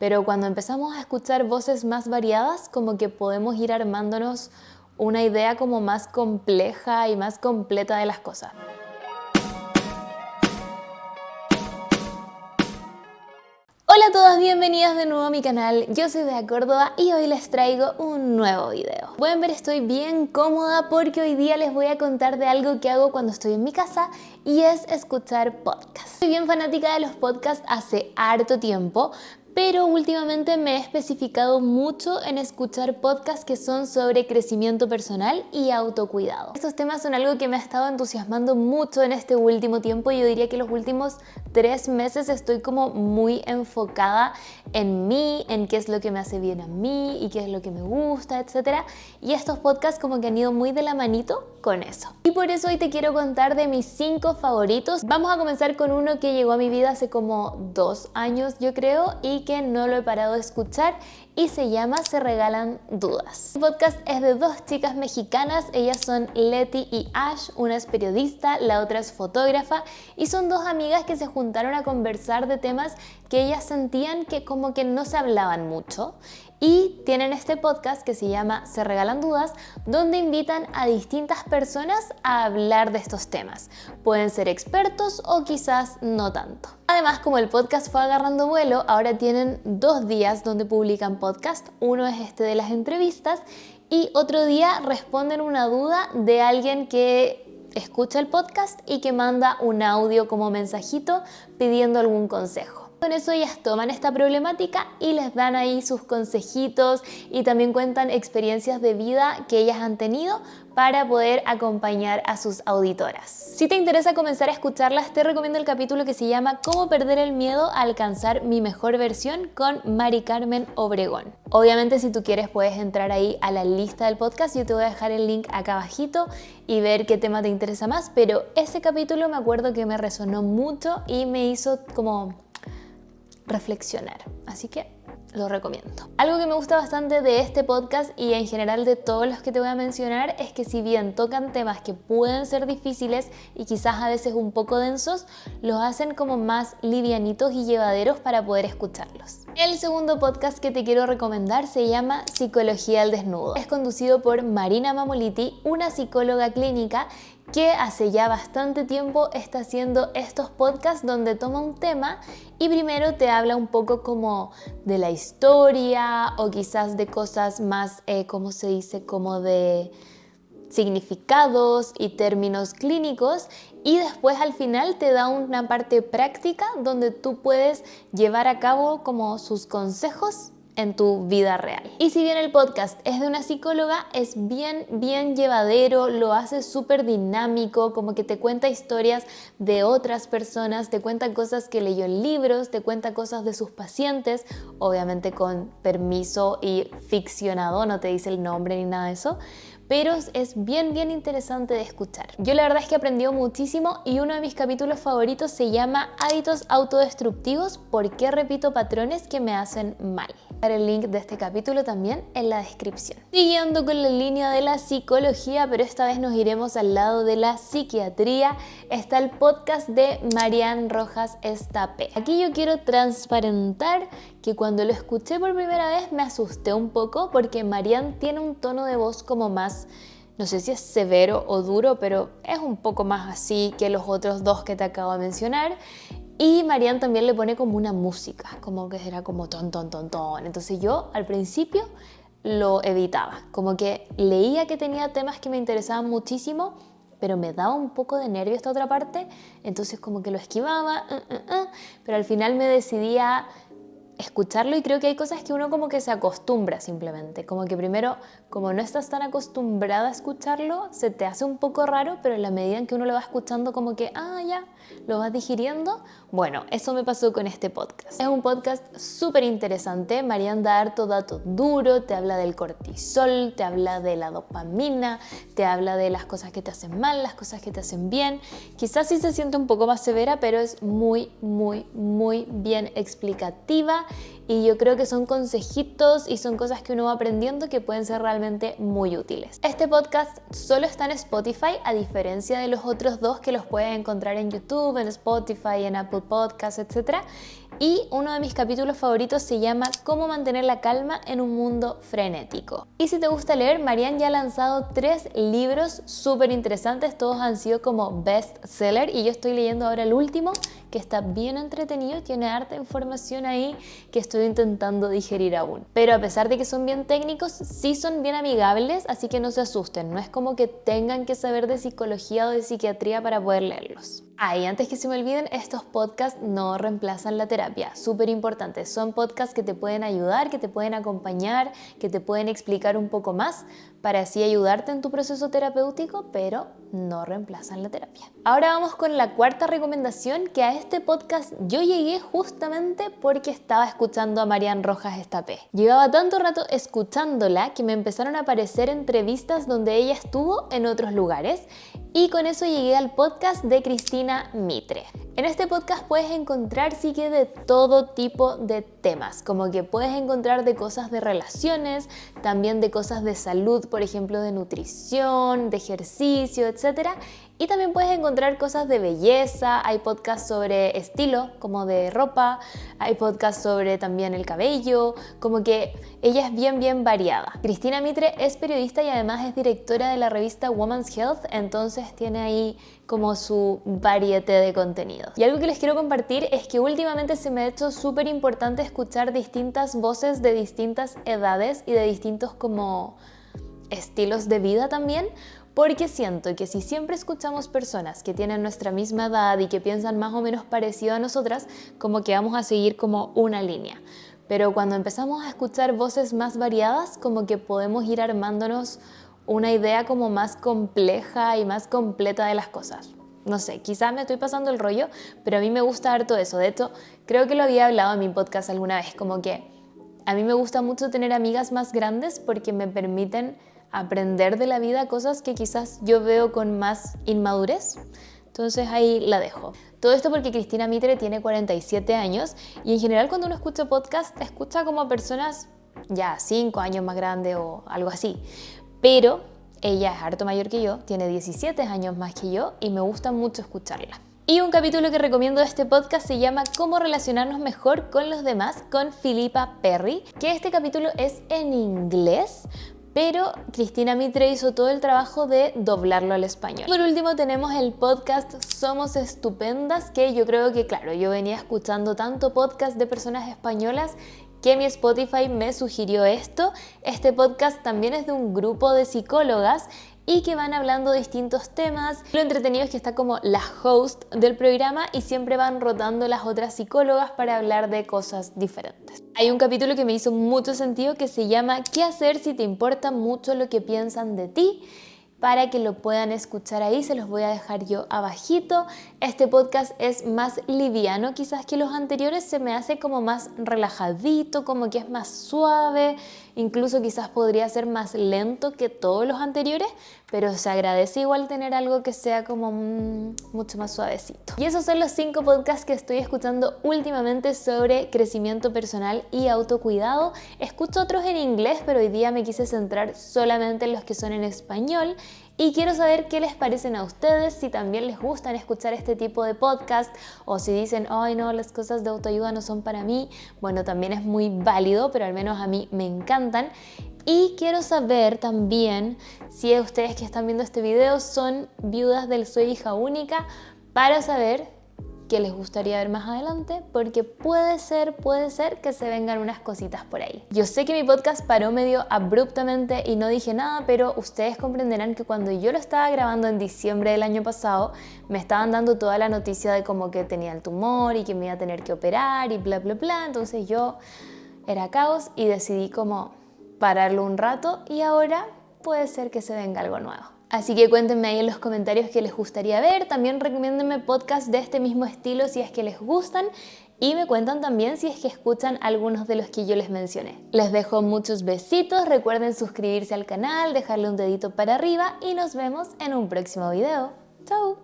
pero cuando empezamos a escuchar voces más variadas, como que podemos ir armándonos una idea como más compleja y más completa de las cosas. Hola a todas, bienvenidas de nuevo a mi canal. Yo soy Bea Córdoba y hoy les traigo un nuevo video. Pueden ver, estoy bien cómoda porque hoy día les voy a contar de algo que hago cuando estoy en mi casa y es escuchar podcasts. Soy bien fanática de los podcasts hace harto tiempo, pero últimamente me he especificado mucho en escuchar podcasts que son sobre crecimiento personal y autocuidado. Estos temas son algo que me ha estado entusiasmando mucho en este último tiempo. Yo diría que los últimos 3 meses estoy como muy enfocada en mí, en qué es lo que me hace bien a mí y qué es lo que me gusta, etc. Y estos podcasts como que han ido muy de la manito con eso. Y por eso hoy te quiero contar de mis 5 favoritos. Vamos a comenzar con uno que llegó a mi vida hace como 2 años, yo creo, y que no lo he parado de escuchar y se llama Se Regalan Dudas. El podcast es de 2 chicas mexicanas, ellas son Leti y Ash, una es periodista, la otra es fotógrafa y son 2 amigas que se juntaron a conversar de temas que ellas sentían que como que no se hablaban mucho. Y tienen este podcast que se llama Se Regalan Dudas, donde invitan a distintas personas a hablar de estos temas. Pueden ser expertos o quizás no tanto. Además, como el podcast fue agarrando vuelo, ahora tienen 2 días donde publican podcast. Uno es este de las entrevistas y otro día responden una duda de alguien que escucha el podcast y que manda un audio como mensajito pidiendo algún consejo. Con eso ellas toman esta problemática y les dan ahí sus consejitos y también cuentan experiencias de vida que ellas han tenido para poder acompañar a sus auditoras. Si te interesa comenzar a escucharlas, te recomiendo el capítulo que se llama Cómo perder el miedo a alcanzar mi mejor versión con Mari Carmen Obregón. Obviamente, si tú quieres puedes entrar ahí a la lista del podcast, yo te voy a dejar el link acá abajito y ver qué tema te interesa más, pero ese capítulo me acuerdo que me resonó mucho y me hizo como reflexionar, así que lo recomiendo. Algo que me gusta bastante de este podcast y en general de todos los que te voy a mencionar es que si bien tocan temas que pueden ser difíciles y quizás a veces un poco densos, los hacen como más livianitos y llevaderos para poder escucharlos. El segundo podcast que te quiero recomendar se llama Psicología al Desnudo. Es conducido por Marina Mamoliti, una psicóloga clínica que hace ya bastante tiempo está haciendo estos podcasts donde toma un tema y primero te habla un poco como de la historia o quizás de cosas más, ¿cómo se dice? Como de significados y términos clínicos y después al final te da una parte práctica donde tú puedes llevar a cabo como sus consejos en tu vida real. Y si bien el podcast es de una psicóloga, es bien llevadero, lo hace súper dinámico, como que te cuenta historias de otras personas, te cuenta cosas que leyó en libros, te cuenta cosas de sus pacientes, obviamente con permiso y ficcionado, no te dice el nombre ni nada de eso, pero es bien interesante de escuchar. Yo la verdad es que aprendí muchísimo y uno de mis capítulos favoritos se llama Hábitos autodestructivos, ¿por qué repito patrones que me hacen mal? El link de este capítulo también en la descripción. Siguiendo con la línea de la psicología, pero esta vez nos iremos al lado de la psiquiatría, está el podcast de Marian Rojas Estapé. Aquí yo quiero transparentar que cuando lo escuché por primera vez me asusté un poco porque Marian tiene un tono de voz como más, no sé si es severo o duro, pero es un poco más así que los otros 2 que te acabo de mencionar. Y Marian también le pone como una música, como que era como ton. Entonces yo al principio lo evitaba, como que leía que tenía temas que me interesaban muchísimo, pero me daba un poco de nervio esta otra parte, entonces como que lo esquivaba, pero al final me decidí a escucharlo y creo que hay cosas que uno como que se acostumbra simplemente, como que primero, como no estás tan acostumbrada a escucharlo, se te hace un poco raro, pero en la medida en que uno lo va escuchando como que, ya, lo vas digiriendo. Bueno, eso me pasó con este podcast. Es un podcast súper interesante. Marian da harto dato duro, te habla del cortisol, te habla de la dopamina, te habla de las cosas que te hacen mal, las cosas que te hacen bien. Quizás sí se siente un poco más severa, pero es muy bien explicativa y yo creo que son consejitos y son cosas que uno va aprendiendo que pueden ser realmente muy útiles. Este podcast solo está en Spotify, a diferencia de los otros 2 que los puedes encontrar en YouTube, en Spotify, en Apple Podcasts, etc. Y uno de mis capítulos favoritos se llama Cómo mantener la calma en un mundo frenético. Y si te gusta leer, Marianne ya ha lanzado 3 libros súper interesantes, todos han sido como bestseller y yo estoy leyendo ahora el último, que está bien entretenido, tiene harta información ahí que estoy intentando digerir aún. Pero a pesar de que son bien técnicos, sí son bien amigables, así que no se asusten, no es como que tengan que saber de psicología o de psiquiatría para poder leerlos. Y antes que se me olviden, estos podcasts no reemplazan la terapia, súper importante. Son podcasts que te pueden ayudar, que te pueden acompañar, que te pueden explicar un poco más para así ayudarte en tu proceso terapéutico, pero no reemplazan la terapia. Ahora vamos con la cuarta recomendación, que a este podcast yo llegué justamente porque estaba escuchando a Marianne Rojas Estapé. Llevaba tanto rato escuchándola que me empezaron a aparecer entrevistas donde ella estuvo en otros lugares y con eso llegué al podcast de Cristina Mitre. En este podcast puedes encontrar sí que de todo tipo de temas, como que puedes encontrar de cosas de relaciones, también de cosas de salud, por ejemplo de nutrición, de ejercicio, etc. Y también puedes encontrar cosas de belleza, hay podcasts sobre estilo, como de ropa, hay podcasts sobre también el cabello, como que ella es bien variada. Cristina Mitre es periodista y además es directora de la revista Women's Health, entonces tiene ahí como su variedad de contenidos. Y algo que les quiero compartir es que últimamente se me ha hecho súper importante escuchar distintas voces de distintas edades y de distintos como estilos de vida también, porque siento que si siempre escuchamos personas que tienen nuestra misma edad y que piensan más o menos parecido a nosotras, como que vamos a seguir como una línea. Pero cuando empezamos a escuchar voces más variadas, como que podemos ir armándonos una idea como más compleja y más completa de las cosas. No sé, quizás me estoy pasando el rollo, pero a mí me gusta harto eso. De hecho, creo que lo había hablado en mi podcast alguna vez, como que a mí me gusta mucho tener amigas más grandes porque me permiten aprender de la vida cosas que quizás yo veo con más inmadurez. Entonces ahí la dejo. Todo esto porque Cristina Mitre tiene 47 años y en general cuando uno escucha podcast, escucha como a personas ya 5 años más grandes o algo así. Pero ella es harto mayor que yo, tiene 17 años más que yo y me gusta mucho escucharla. Y un capítulo que recomiendo de este podcast se llama Cómo relacionarnos mejor con los demás con Philippa Perry, que este capítulo es en inglés, pero Cristina Mitre hizo todo el trabajo de doblarlo al español. Por último tenemos el podcast Somos Estupendas, que yo creo que, claro, yo venía escuchando tanto podcast de personas españolas que mi Spotify me sugirió esto. Este podcast también es de un grupo de psicólogas y que van hablando de distintos temas. Lo entretenido es que está como la host del programa y siempre van rotando las otras psicólogas para hablar de cosas diferentes. Hay un capítulo que me hizo mucho sentido que se llama ¿Qué hacer si te importa mucho lo que piensan de ti? Para que lo puedan escuchar ahí, se los voy a dejar yo abajito. Este podcast es más liviano quizás que los anteriores, se me hace como más relajadito, como que es más suave, incluso quizás podría ser más lento que todos los anteriores, pero se agradece igual tener algo que sea como mucho más suavecito. Y esos son los 5 podcasts que estoy escuchando últimamente sobre crecimiento personal y autocuidado. Escucho otros en inglés, pero hoy día me quise centrar solamente en los que son en español. Y quiero saber qué les parecen a ustedes, si también les gustan escuchar este tipo de podcast o si dicen, ay no, las cosas de autoayuda no son para mí. Bueno, también es muy válido, pero al menos a mí me encantan. Y quiero saber también si ustedes que están viendo este video son viudas del Soy Hija Única, para saber qué les gustaría ver más adelante, porque puede ser que se vengan unas cositas por ahí. Yo sé que mi podcast paró medio abruptamente y no dije nada, pero ustedes comprenderán que cuando yo lo estaba grabando en diciembre del año pasado, me estaban dando toda la noticia de como que tenía el tumor y que me iba a tener que operar y bla bla bla, entonces yo era caos y decidí como pararlo un rato y ahora puede ser que se venga algo nuevo. Así que cuéntenme ahí en los comentarios qué les gustaría ver, también recomiéndenme podcasts de este mismo estilo si es que les gustan y me cuentan también si es que escuchan algunos de los que yo les mencioné. Les dejo muchos besitos, recuerden suscribirse al canal, dejarle un dedito para arriba y nos vemos en un próximo video. ¡Chao!